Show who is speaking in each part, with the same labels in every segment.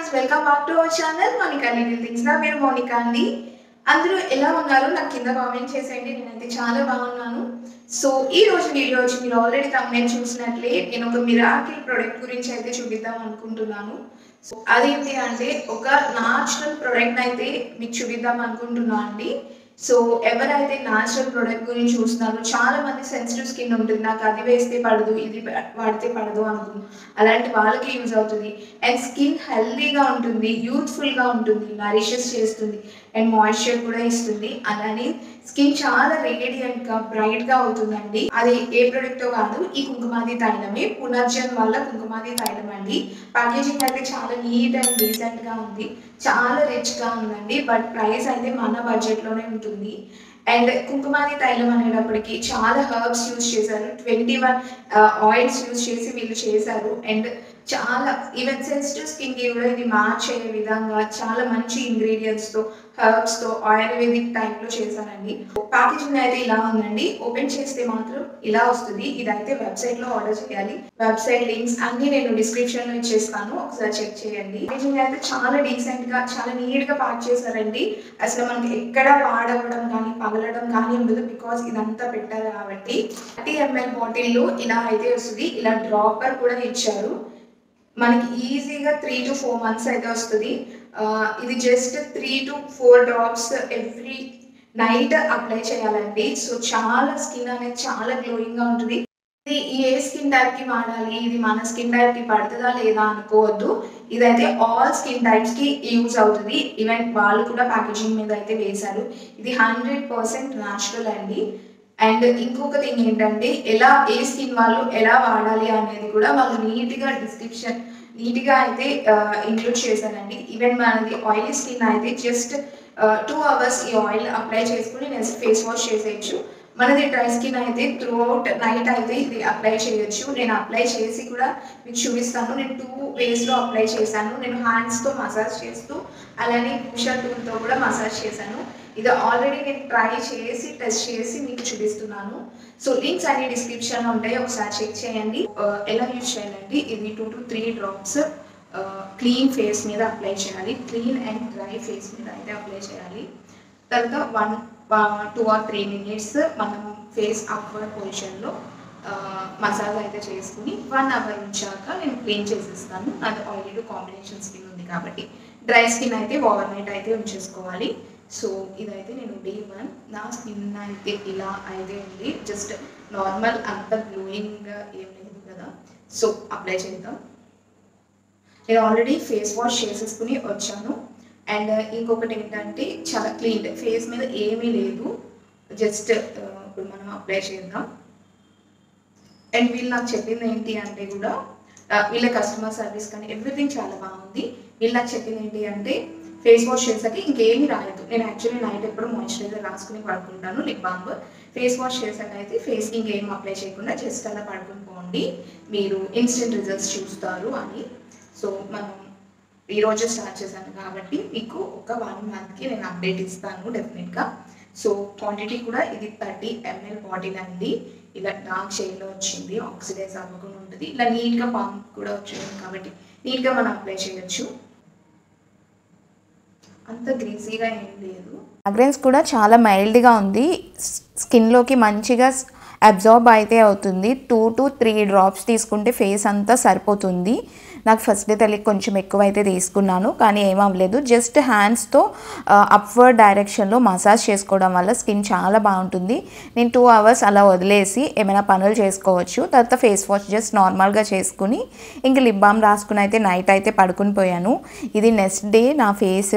Speaker 1: Friends, welcome back to our channel Monika little things. నా పేరు మోనికా అండి. అందరూ ఎలా ఉన్నారు నాకు కింద కామెంట్ చేసేయండి. నేనైతే చాలా బాగున్నాను. సో ఈ రోజు వీడియో వచ్చి మీరు ఆల్రెడీ థంబ్నెయిల్ చూసినట్లే నేను ఒక మిరాకిల్ ప్రోడక్ట్ గురించి అయితే చూపిద్దాం అనుకుంటున్నాను. సో అదేంటి అంటే ఒక న్యాచురల్ ప్రోడక్ట్ అయితే మీకు చూపిద్దాం అనుకుంటున్నాను అండి. సో ఎవరైతే న్యాచురల్ ప్రోడక్ట్ గురించి చూస్తున్నారో చాలా మంది సెన్సిటివ్ స్కిన్ ఉంటుంది, నాకు అది వేస్తే పడదు, ఇది వాడితే పడదు అనుకుంటున్నాను. అలాంటి వాళ్ళకి యూజ్ అవుతుంది. అండ్ స్కిన్ హెల్దీగా ఉంటుంది, యూత్ఫుల్గా ఉంటుంది, నరిషెస్ చేస్తుంది అండ్ మాయిశ్చర్ కూడా ఇస్తుంది. అలానే స్కిన్ చాలా రేడియంట్గా బ్రైట్గా అవుతుందండి. అది ఏ ప్రోడక్టో కాదు, ఈ కుంకుమాది తైలమే. పునర్జన్ వల్ల కుంకుమాది తైలం అండి. ప్యాకేజింగ్ అయితే చాలా నీట్ అండ్ డీసెంట్గా ఉంది, చాలా రిచ్గా ఉందండి. బట్ ప్రైస్ అయితే మన బడ్జెట్లోనే ఉంటుంది. అండ్ కుంకుమాది తైలం అనేటప్పటికి చాలా హర్బ్స్ యూజ్ చేశారు, 21 ఆయిల్స్ యూజ్ చేసి వీళ్ళు చేశారు. అండ్ చాలా ఈవెన్ సెన్సిటివ్ స్కిన్కి కూడా ఇది మ్యాచ్ అయ్యే విధంగా చాలా మంచి ఇంగ్రీడియంట్స్తో హర్బ్స్తో ఆయుర్వేదిక్ టైప్లో చేశానండి. ప్యాకేజింగ్ అయితే ఇలా ఉందండి. ఓపెన్ చేస్తే మాత్రం ఇలా వస్తుంది. ఇదైతే వెబ్సైట్లో ఆర్డర్ చేయాలి. వెబ్సైట్ లింక్స్ అన్నీ నేను డిస్క్రిప్షన్లో ఇచ్చేస్తాను, ఒకసారి చెక్ చేయండి. ప్యాకేజింగ్ అయితే చాలా డీసెంట్గా చాలా నీట్గా ప్యాక్ చేశారండి. అసలు మనకి ఎక్కడ పాడవడం కానీ పగలడం కానీ ఉండదు, బికాస్ ఇదంతా పెట్టారు కాబట్టి. 30 ml బాటిల్లో ఇలా అయితే వస్తుంది. ఇలా డ్రాపర్ కూడా ఇచ్చారు. మనకి ఈజీగా 3 to 4 months అయితే వస్తుంది. ఇది just 3 to 4 drops every night apply చేయాలండి. సో చాలా స్కిన్ అనేది చాలా గ్లోయింగ్గా ఉంటుంది. ఇది ఏ స్కిన్ టైప్కి వాడాలి, ఇది మన స్కిన్ టైప్కి పడుతుందా లేదా అనుకోవద్దు. ఇదైతే ఆల్ స్కిన్ టైప్స్కి యూజ్ అవుతుంది. ఈవెన్ వాళ్ళు కూడా ప్యాకేజింగ్ మీద అయితే వేశారు. ఇది 100% న్యాచురల్ అండి. అండ్ ఇంకొక థింగ్ ఏంటంటే ఏ స్కిన్ వాళ్ళు ఎలా వాడాలి అనేది కూడా వాళ్ళు నీట్గా అయితే ఇంక్లూడ్ చేశారండి. ఈవెన్ మనది ఆయిలీ స్కిన్ అయితే జస్ట్ 2 hours ఈ ఆయిల్ అప్లై చేసుకుని నెక్స్ట్ ఫేస్ వాష్ చేసేయచ్చు. మనది డ్రై స్కిన్ అయితే త్రూ అవుట్ నైట్ అయితే ఇది అప్లై చేయొచ్చు. నేను అప్లై చేసి కూడా మీకు చూపిస్తాను. నేను 2 waysలో అప్లై చేశాను. నేను హ్యాండ్స్తో మసాజ్ చేస్తూ అలానే పుషర్ టూల్తో కూడా మసాజ్ చేశాను. ఇది ఆల్రెడీ నేను ట్రై చేసి టెస్ట్ చేసి మీకు చూపిస్తున్నాను. సో లింక్స్ అన్ని డిస్క్రిప్షన్లో ఉంటాయి, ఒకసారి చెక్ చేయండి. ఎలా యూజ్ చేయాలంటే ఇది 2 to 3 డ్రాప్స్ క్లీన్ ఫేస్ మీద అప్లై చేయాలి. క్లీన్ అండ్ డ్రై ఫేస్ మీద అయితే అప్లై చేయాలి. తర్వాత 2 or 3 minutes మనం ఫేస్ అప్వర్డ్ పొజిషన్లో మసాజ్ అయితే చేసుకుని 1 hour ఉంచాక నేను క్లీన్ చేసేస్తాను. నాది ఆయిలీ కాంబినేషన్ స్కిన్ ఉంది కాబట్టి. డ్రై స్కిన్ అయితే ఓవర్ నైట్ అయితే ఉంచేసుకోవాలి. సో ఇదైతే నేను Day 1 నా స్కిన్ అయితే ఇలా అయితే ఉంది. జస్ట్ నార్మల్, అంత గ్లోయింగ్గా ఏం లేదు కదా. సో అప్లై చేద్దాం. నేను ఆల్రెడీ ఫేస్ వాష్ చేసేసుకుని వచ్చాను. అండ్ ఇంకొకటి ఏంటంటే చాలా క్లీన్ ఫేస్ మీద ఏమీ లేదు. జస్ట్ ఇప్పుడు మనం అప్లై చేద్దాం. అండ్ వీళ్ళు నాకు చెప్పింది ఏంటి అంటే కూడా వీళ్ళ కస్టమర్ సర్వీస్ కానీ ఎవ్రీథింగ్ చాలా బాగుంది. వీళ్ళు నాకు చెప్పింది ఏంటి అంటే ఫేస్ వాష్ చేసాక ఇంకేమీ రాలేదు. నేను యాక్చువల్లీ నైట్ ఎప్పుడు మాయిశ్చరైజర్ రాసుకుని పడుకుంటాను, లిప్ బామ్. ఫేస్ వాష్ చేసాక అయితే ఫేస్కి ఇంకేం అప్లై చేయకుండా జస్ట్ అలా పడుకుని పోండి, మీరు ఇన్స్టెంట్ రిజల్ట్స్ చూస్తారు అని. సో మనం ఈరోజు స్టార్ట్ చేశాను కాబట్టి మీకు ఒక 1 monthకి నేను అప్డేట్ ఇస్తాను డెఫినెట్గా. సో క్వాంటిటీ కూడా ఇది 30 ml బాటిల్ అండి. ఇలా డార్క్ షేడ్లో వచ్చింది, ఆక్సిడైజ్ అవ్వకుండా ఉంటుంది. ఇలా నీట్గా పంప్ కూడా వచ్చింది కాబట్టి నీట్గా మనం అప్లై చేయొచ్చు. అంత గ్రీజీగా ఏం లేదు.
Speaker 2: ఫ్రాగ్రెన్స్ కూడా చాలా మైల్డ్గా ఉంది, స్కిన్లోకి మంచిగా అబ్జార్బ్ అయితే అవుతుంది. 2 to 3 డ్రాప్స్ తీసుకుంటే ఫేస్ అంతా సరిపోతుంది. నాకు ఫస్ట్ డే తెలియక కొంచెం ఎక్కువ అయితే తీసుకున్నాను, కానీ ఏమవ్వలేదు. జస్ట్ హ్యాండ్స్తో అప్వర్డ్ డైరెక్షన్లో మసాజ్ చేసుకోవడం వల్ల స్కిన్ చాలా బాగుంటుంది. నేను 2 hours అలా వదిలేసి ఏమైనా పనులు చేసుకోవచ్చు. తర్వాత ఫేస్ వాష్ జస్ట్ నార్మల్గా చేసుకుని ఇంక లిప్ బామ్ రాసుకుని అయితే నైట్ అయితే పడుకుని పోయాను. ఇది నెక్స్ట్ డే నా ఫేస్.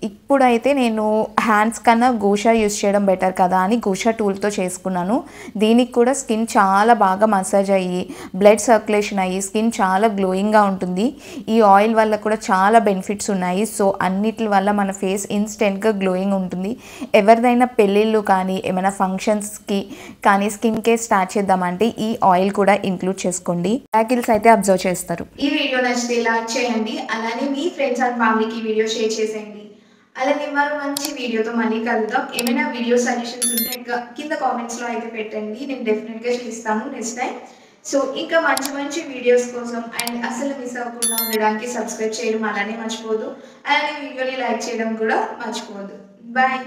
Speaker 2: ఇప్పుడైతే నేను హ్యాండ్స్ కన్నా గూషా యూస్ చేయడం బెటర్ కదా అని గూషా టూల్తో చేసుకున్నాను. దీనికి కూడా స్కిన్ చాలా బాగా మసాజ్ అయ్యి బ్లడ్ సర్క్యులేషన్ అయ్యి స్కిన్ చాలా గ్లోయింగ్గా ఉంటుంది. ఈ ఆయిల్ వల్ల కూడా చాలా బెనిఫిట్స్ ఉన్నాయి. సో అన్నిటి వల్ల మన ఫేస్ ఇన్స్టెంట్గా గ్లోయింగ్ ఉంటుంది. ఎవరిదైనా పెళ్ళిళ్ళు కానీ ఏమైనా ఫంక్షన్స్కి కానీ స్కిన్ కేర్ స్టార్ట్ చేద్దామంటే ఈ ఆయిల్ కూడా ఇంక్లూడ్ చేసుకోండి. బ్యాకిల్స్ అయితే అబ్జర్వ్ చేస్తారు.
Speaker 1: ఈ వీడియో నచ్చితే లైక్ చేయండి, అలానే మీ ఫ్రెండ్స్ అండ్ ఫ్యామిలీకి వీడియో షేర్ చేసేయండి. అలానే మరో మంచి వీడియోతో మళ్ళీ కలుద్దాం. ఏమైనా వీడియో సజెషన్స్ ఉంటే కింద కామెంట్స్లో అయితే పెట్టండి, నేను డెఫినెట్గా చేస్తాను నెక్స్ట్ టైం. సో ఇంకా మంచి మంచి వీడియోస్ కోసం అండ్ అసలు మిస్ అవ్వకుండా ఉండడానికి సబ్స్క్రైబ్ చేయడం అలానే మర్చిపోదు. అలానే వీడియోని లైక్ చేయడం కూడా మర్చిపోదు. బాయ్.